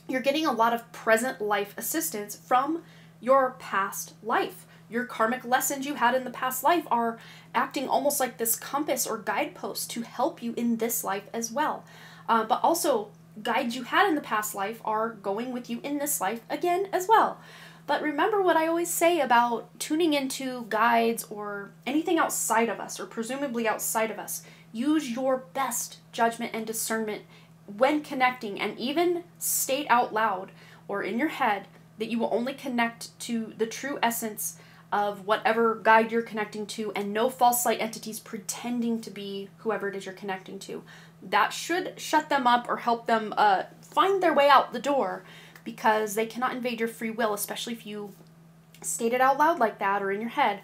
A: you're getting a lot of present life assistance from your past life. Your karmic lessons you had in the past life are acting almost like this compass or guidepost to help you in this life as well. But also, guides you had in the past life are going with you in this life again as well. But remember what I always say about tuning into guides or anything outside of us, or presumably outside of us. Use your best judgment and discernment when connecting, and even state out loud or in your head that you will only connect to the true essence of whatever guide you're connecting to, and no false light entities pretending to be whoever it is you're connecting to. That should shut them up or help them find their way out the door, because they cannot invade your free will, especially if you state it out loud like that or in your head.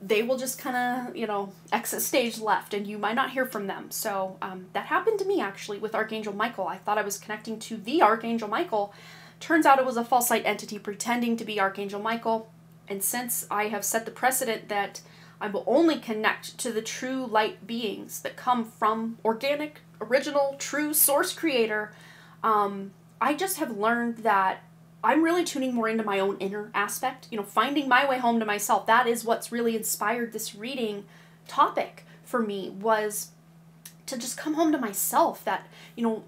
A: They will just kind of, exit stage left, and you might not hear from them. So that happened to me, actually, with Archangel Michael. I thought I was connecting to the Archangel Michael. Turns out it was a false light entity pretending to be Archangel Michael. And since I have set the precedent that I will only connect to the true light beings that come from organic, original, true source creator, I just have learned that I'm really tuning more into my own inner aspect, finding my way home to myself. That is what's really inspired this reading topic for me, was to just come home to myself. That,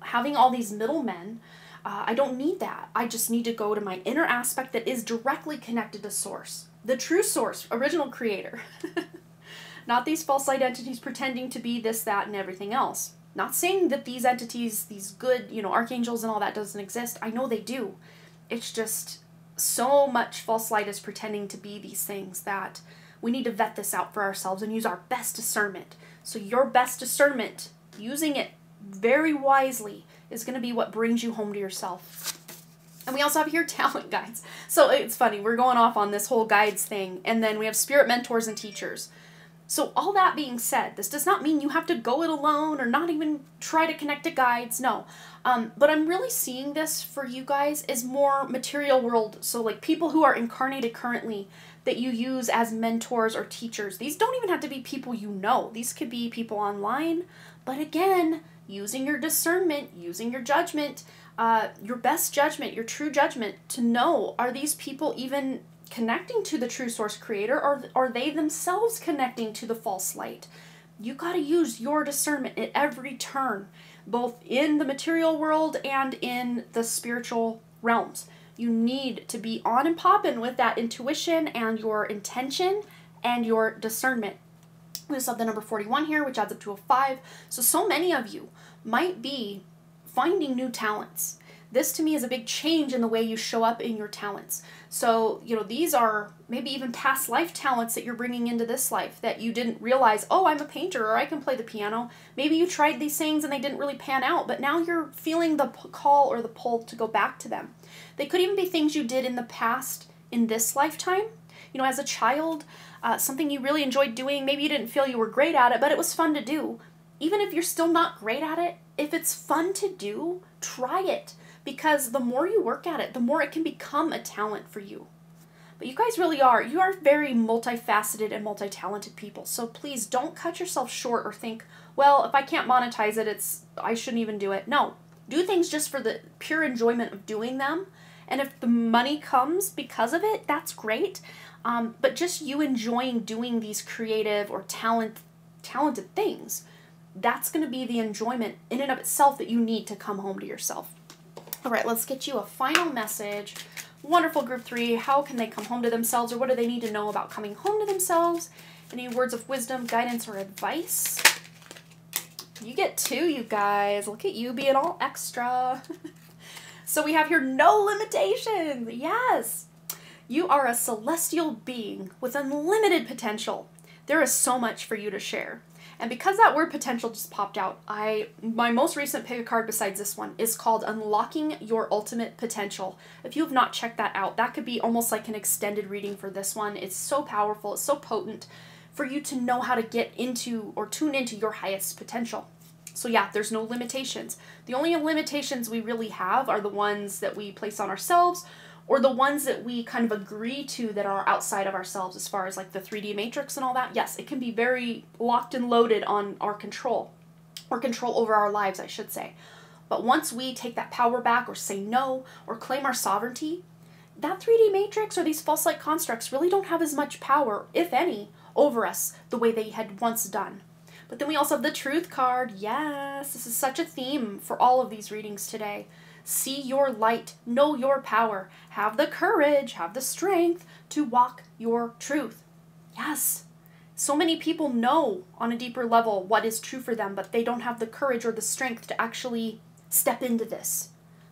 A: having all these middlemen, I don't need that. I just need to go to my inner aspect that is directly connected to source, the true source, original creator. Not these false light entities pretending to be this, that, and everything else. Not saying that these entities, these good, archangels and all that doesn't exist. I know they do. It's just so much false light is pretending to be these things that we need to vet this out for ourselves and use our best discernment. So your best discernment, using it very wisely, is going to be what brings you home to yourself. And we also have here talent guides. So it's funny, we're going off on this whole guides thing, and then we have spirit mentors and teachers. So all that being said, this does not mean you have to go it alone or not even try to connect to guides, no. But I'm really seeing this for you guys as more material world, so like people who are incarnated currently that you use as mentors or teachers. These don't even have to be people you know. These could be people online, but again, using your discernment, using your judgment, your best judgment, your true judgment to know, are these people even connecting to the true source creator, or are they themselves connecting to the false light? You got to use your discernment at every turn, both in the material world and in the spiritual realms. You need to be on and popping with that intuition and your intention and your discernment. We also have the number 41 here, which adds up to a 5. So many of you might be finding new talents. This to me is a big change in the way you show up in your talents. So, these are maybe even past life talents that you're bringing into this life that you didn't realize, oh, I'm a painter or I can play the piano. Maybe you tried these things and they didn't really pan out, but now you're feeling the call or the pull to go back to them. They could even be things you did in the past in this lifetime. As a child, something you really enjoyed doing, maybe you didn't feel you were great at it, but it was fun to do. Even if you're still not great at it, if it's fun to do, try it. Because the more you work at it, the more it can become a talent for you. But you guys really are. You are very multifaceted and multi-talented people. So please don't cut yourself short or think, well, if I can't monetize it, I shouldn't even do it. No, do things just for the pure enjoyment of doing them. And if the money comes because of it, that's great. But just you enjoying doing these creative or talented things, that's going to be the enjoyment in and of itself that you need to come home to yourself. All right, let's get you a final message. Wonderful group 3. How can they come home to themselves, or what do they need to know about coming home to themselves? Any words of wisdom, guidance, or advice? You get 2, you guys. Look at you being all extra. So we have here no limitations. Yes. You are a celestial being with unlimited potential. There is so much for you to share. And because that word potential just popped out, my most recent pick a card besides this one is called Unlocking Your Ultimate Potential. If you have not checked that out, that could be almost like an extended reading for this one. It's so powerful, it's so potent for you to know how to get into or tune into your highest potential. So yeah, there's no limitations. The only limitations we really have are the ones that we place on ourselves, or the ones that we kind of agree to that are outside of ourselves, as far as like the 3D matrix and all that. Yes, it can be very locked and loaded on our control, or control over our lives, I should say. But once we take that power back, or say no, or claim our sovereignty, that 3D matrix or these false light constructs really don't have as much power, if any, over us the way they had once done. But then we also have the truth card. Yes, this is such a theme for all of these readings today. See your light, know your power, have the courage, have the strength to walk your truth. Yes, so many people know on a deeper level what is true for them, but they don't have the courage or the strength to actually step into this.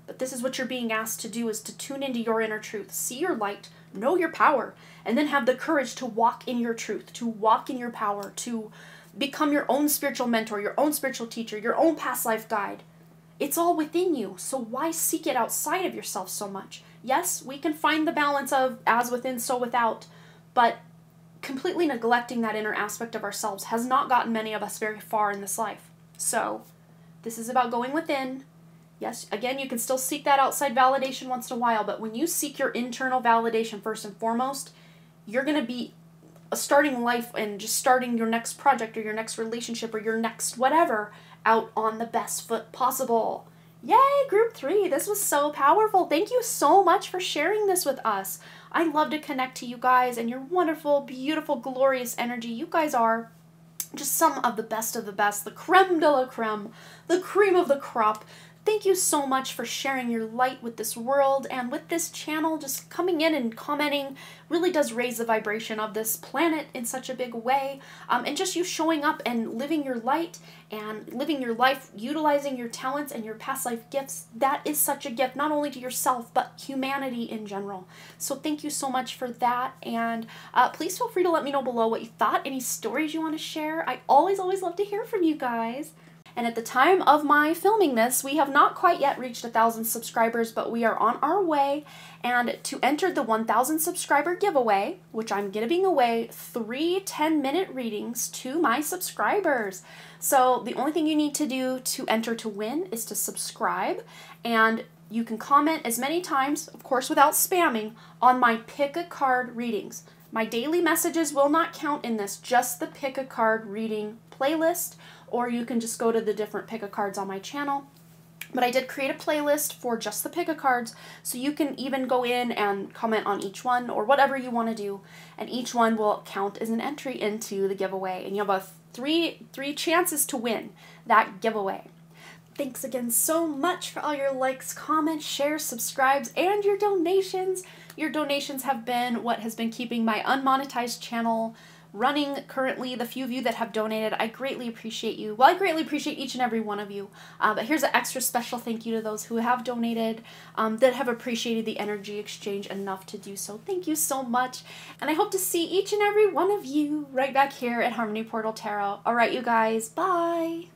A: But this is what you're being asked to do, is to tune into your inner truth, see your light, know your power, and then have the courage to walk in your truth, to walk in your power, to become your own spiritual mentor, your own spiritual teacher, your own past life guide. It's all within you, so why seek it outside of yourself so much? Yes, we can find the balance of as within, so without, but completely neglecting that inner aspect of ourselves has not gotten many of us very far in this life. So this is about going within. Yes, again, you can still seek that outside validation once in a while, but when you seek your internal validation first and foremost, you're going to be starting life and just starting your next project or your next relationship or your next whatever out on the best foot possible. Yay, group 3. This was so powerful. Thank you so much for sharing this with us. I love to connect to you guys and your wonderful, beautiful, glorious energy. You guys are just some of the best, the creme de la creme, the cream of the crop. Thank you so much for sharing your light with this world and with this channel. Just coming in and commenting really does raise the vibration of this planet in such a big way. And just you showing up and living your light and living your life, utilizing your talents and your past life gifts, that is such a gift, not only to yourself, but humanity in general. So thank you so much for that. And please feel free to let me know below what you thought, any stories you want to share. I always love to hear from you guys. And at the time of my filming this, we have not quite yet reached 1,000 subscribers, but we are on our way. And to enter the 1,000 subscriber giveaway, which I'm giving away 3 10-minute readings to my subscribers. So the only thing you need to do to enter to win is to subscribe, and you can comment as many times, of course without spamming, on my pick a card readings. My daily messages will not count in this, just the pick a card reading playlist, or you can just go to the different pick a cards on my channel. But I did create a playlist for just the pick a cards, so you can even go in and comment on each one or whatever you want to do, and each one will count as an entry into the giveaway, and you have a three chances to win that giveaway. Thanks again so much for all your likes, comments, shares, subscribes, and your donations. Your donations have been what has been keeping my unmonetized channel running currently. The few of you that have donated, I greatly appreciate you. Well, I greatly appreciate each and every one of you. But here's an extra special thank you to those who have donated, that have appreciated the energy exchange enough to do so. Thank you so much. And I hope to see each and every one of you right back here at Harmony Portal Tarot. All right, you guys. Bye.